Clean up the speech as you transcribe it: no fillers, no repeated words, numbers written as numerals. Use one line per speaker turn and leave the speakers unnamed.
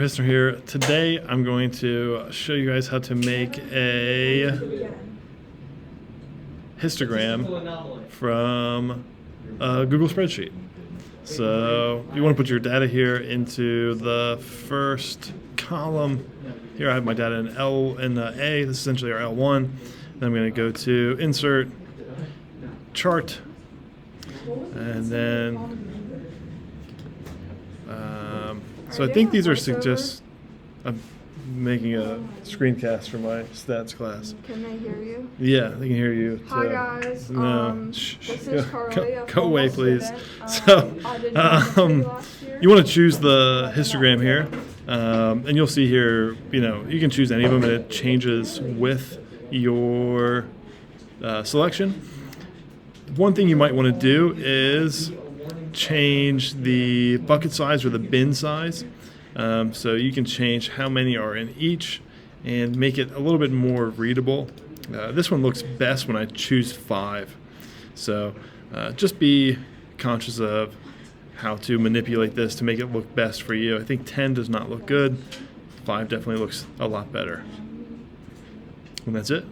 Histogram here. Today I'm going to show you guys how to make a histogram from a Google spreadsheet. So you want to put your data here into the first column. Here I have my data in L and A. This is essentially our L1. Then I'm going to go to Insert, Chart, and then so I think these are I'm making a screencast for my stats class.
Can they hear you?
Yeah, they can hear you.
Hi guys.
No.
This is Carly.
Go away, please.
I did last year.
You want to choose the histogram here, and you'll see here. You can choose any of them, and it changes with your selection. One thing you might want to do is change the bucket size or the bin size, so you can change how many are in each and make it a little bit more readable. This one looks best when I choose 5, so just be conscious of how to manipulate this to make it look best for you. I think 10 does not look good. 5 definitely looks a lot better. And that's it.